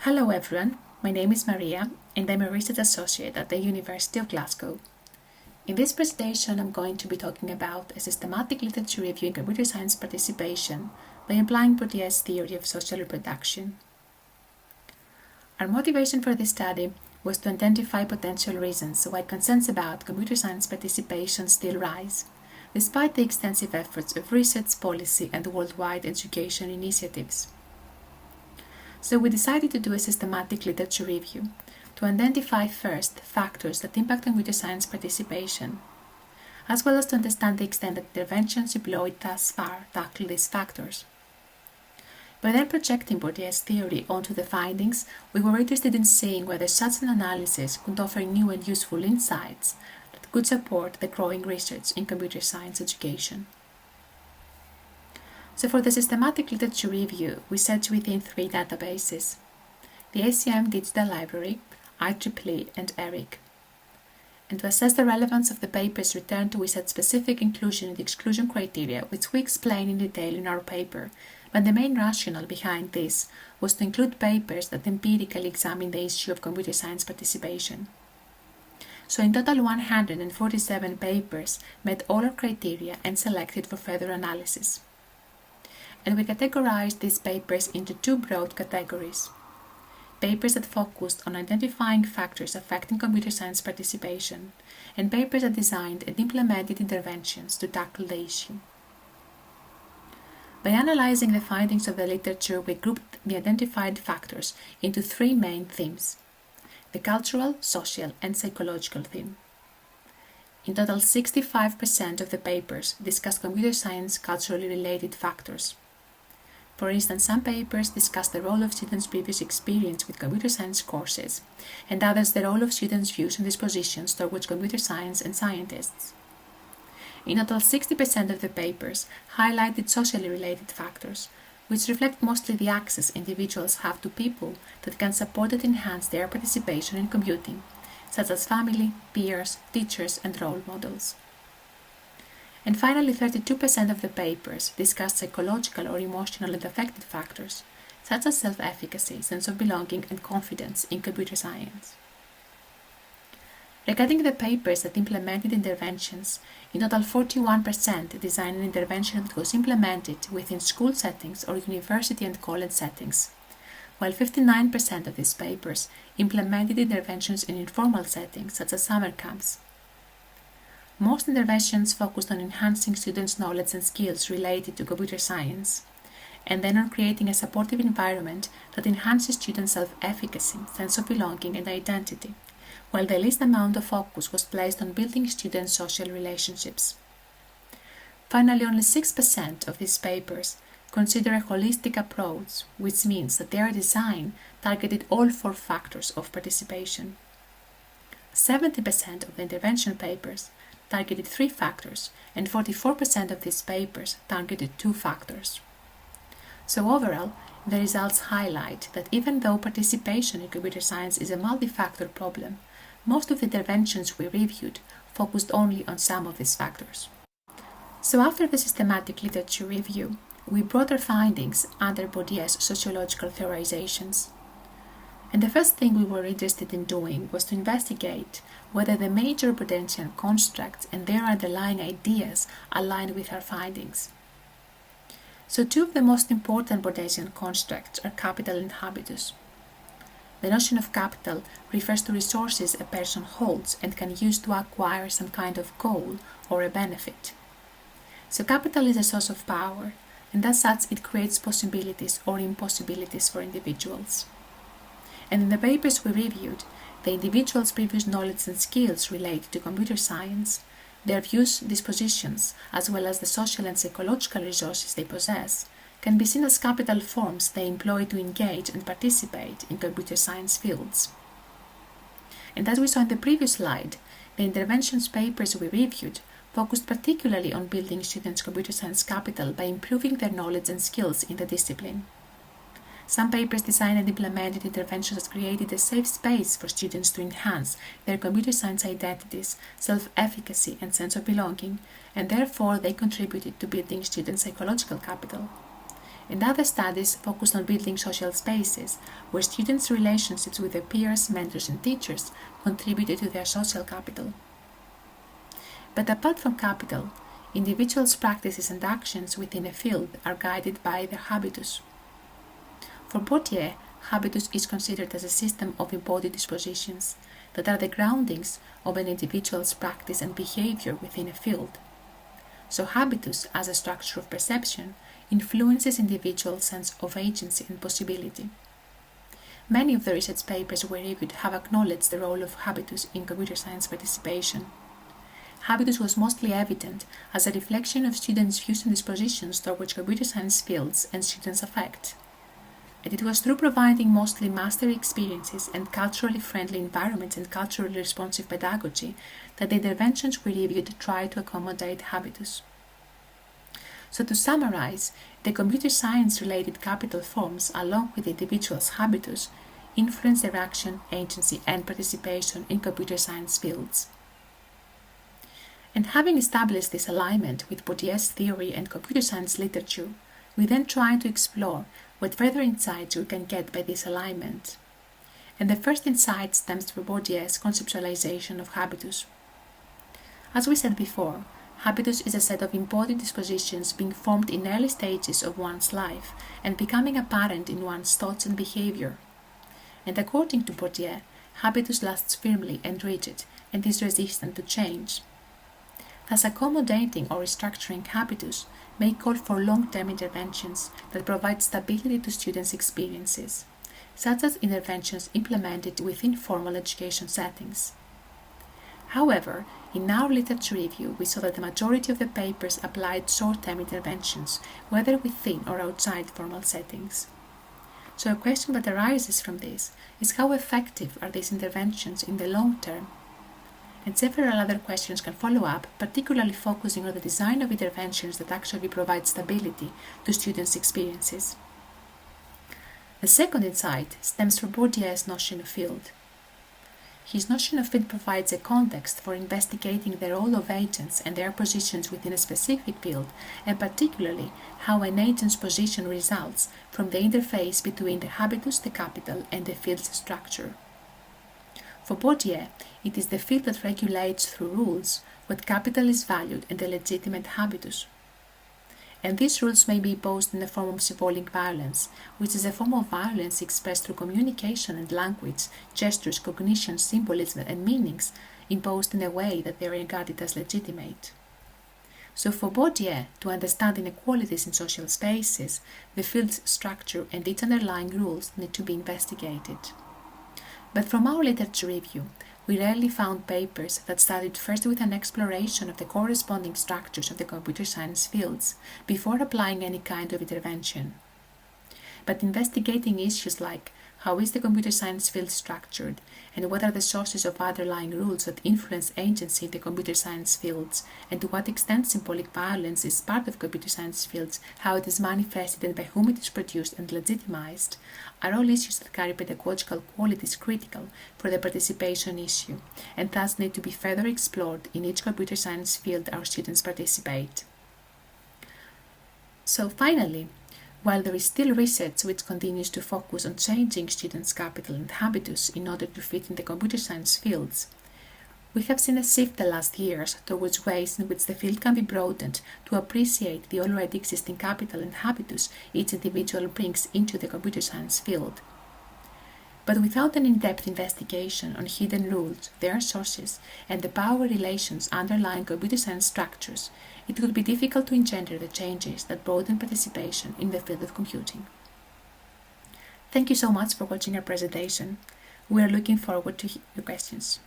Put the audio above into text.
Hello everyone, my name is Maria and I'm a research associate at the University of Glasgow. In this presentation I'm going to be talking about a systematic literature review in computer science participation by applying Bourdieu's theory of social reproduction. Our motivation for this study was to identify potential reasons why concerns about computer science participation still rise, despite the extensive efforts of research, policy and worldwide education initiatives. So we decided to do a systematic literature review to identify first factors that impact computer science participation, as well as to understand the extent that interventions employed thus far tackle these factors. By then projecting Bourdieu's theory onto the findings, we were interested in seeing whether such an analysis could offer new and useful insights that could support the growing research in computer science education. So for the systematic literature review, we searched within three databases: the ACM Digital Library, IEEE and ERIC. And to assess the relevance of the papers returned, we set specific inclusion and exclusion criteria, which we explain in detail in our paper, but the main rationale behind this was to include papers that empirically examine the issue of computer science participation. So in total 147 papers met all our criteria and selected for further analysis. And we categorized these papers into two broad categories: papers that focused on identifying factors affecting computer science participation, and papers that designed and implemented interventions to tackle the issue. By analyzing the findings of the literature, we grouped the identified factors into three main themes: the cultural, social, and psychological theme. In total, 65% of the papers discussed computer science culturally related factors. For instance, some papers discuss the role of students' previous experience with computer science courses, and others the role of students' views and dispositions towards computer science and scientists. In total, 60% of the papers highlighted socially related factors, which reflect mostly the access individuals have to people that can support and enhance their participation in computing, such as family, peers, teachers, and role models. And finally, 32% of the papers discussed psychological or emotional and affective factors, such as self-efficacy, sense of belonging, and confidence in computer science. Regarding the papers that implemented interventions, in total 41% designed an intervention that was implemented within school settings or university and college settings, while 59% of these papers implemented interventions in informal settings, such as summer camps. Most interventions focused on enhancing students' knowledge and skills related to computer science, and then on creating a supportive environment that enhances students' self-efficacy, sense of belonging, and identity, while the least amount of focus was placed on building students' social relationships. Finally, only 6% of these papers consider a holistic approach, which means that their design targeted all four factors of participation. 70% of the intervention papers targeted three factors, and 44% of these papers targeted two factors. So overall, the results highlight that even though participation in computer science is a multi-factor problem, most of the interventions we reviewed focused only on some of these factors. So after the systematic literature review, we brought our findings under Bourdieu's sociological theorisations. And the first thing we were interested in doing was to investigate whether the major Bourdieusian constructs and their underlying ideas align with our findings. So two of the most important Bourdieusian constructs are capital and habitus. The notion of capital refers to resources a person holds and can use to acquire some kind of goal or a benefit. So capital is a source of power, and as such it creates possibilities or impossibilities for individuals. And in the papers we reviewed, the individual's previous knowledge and skills related to computer science, their views, dispositions, as well as the social and psychological resources they possess, can be seen as capital forms they employ to engage and participate in computer science fields. And as we saw in the previous slide, the interventions papers we reviewed focused particularly on building students' computer science capital by improving their knowledge and skills in the discipline. Some papers designed and implemented interventions that created a safe space for students to enhance their computer science identities, self-efficacy, and sense of belonging, and therefore they contributed to building students' psychological capital. and other studies focused on building social spaces where students' relationships with their peers, mentors, and teachers contributed to their social capital. But apart from capital, individuals' practices and actions within a field are guided by their habitus. For Bourdieu, habitus is considered as a system of embodied dispositions that are the groundings of an individual's practice and behavior within a field. So habitus, as a structure of perception, influences individuals' sense of agency and possibility. Many of the research papers we reviewed have acknowledged the role of habitus in computer science participation. Habitus was mostly evident as a reflection of students' views and dispositions towards computer science fields and students' affect. And it was through providing mostly mastery experiences and culturally friendly environments and culturally responsive pedagogy that the interventions we reviewed tried to accommodate habitus. So to summarize, the computer science-related capital forms, along with the individual's habitus, influence their action, agency, and participation in computer science fields. And having established this alignment with Bourdieu's theory and computer science literature, we then try to explore what further insights we can get by this alignment. And the first insight stems from Bourdieu's conceptualization of habitus. As we said before, habitus is a set of embodied dispositions being formed in early stages of one's life and becoming apparent in one's thoughts and behavior. And according to Bourdieu, habitus lasts firmly and rigid and is resistant to change. Thus, accommodating or restructuring habitus may call for long-term interventions that provide stability to students' experiences, such as interventions implemented within formal education settings. However, in our literature review, we saw that the majority of the papers applied short-term interventions, whether within or outside formal settings. So a question that arises from this is how effective are these interventions in the long term? And several other questions can follow up, particularly focusing on the design of interventions that actually provide stability to students' experiences. The second insight stems from Bourdieu's notion of field. His notion of field provides a context for investigating the role of agents and their positions within a specific field, and particularly how an agent's position results from the interface between the habitus, the capital, and the field's structure. For Bourdieu, it is the field that regulates through rules what capital is valued and the legitimate habitus. And these rules may be imposed in the form of symbolic violence, which is a form of violence expressed through communication and language, gestures, cognition, symbolism, and meanings, imposed in a way that they are regarded as legitimate. So for Bourdieu, to understand inequalities in social spaces, the field's structure and its underlying rules need to be investigated. But from our literature review, we rarely found papers that started first with an exploration of the corresponding structures of the computer science fields before applying any kind of intervention. But investigating issues like how is the computer science field structured and what are the sources of underlying rules that influence agency in the computer science fields, and to what extent symbolic violence is part of computer science fields, how it is manifested and by whom it is produced and legitimized, are all issues that carry pedagogical qualities critical for the participation issue, and thus need to be further explored in each computer science field our students participate. So finally, while there is still research which continues to focus on changing students' capital and habitus in order to fit in the computer science fields, we have seen a shift the last years towards ways in which the field can be broadened to appreciate the already existing capital and habitus each individual brings into the computer science field. But without an in-depth investigation on hidden rules, their sources, and the power relations underlying computer science structures, it would be difficult to engender the changes that broaden participation in the field of computing. Thank you so much for watching our presentation. We are looking forward to your questions.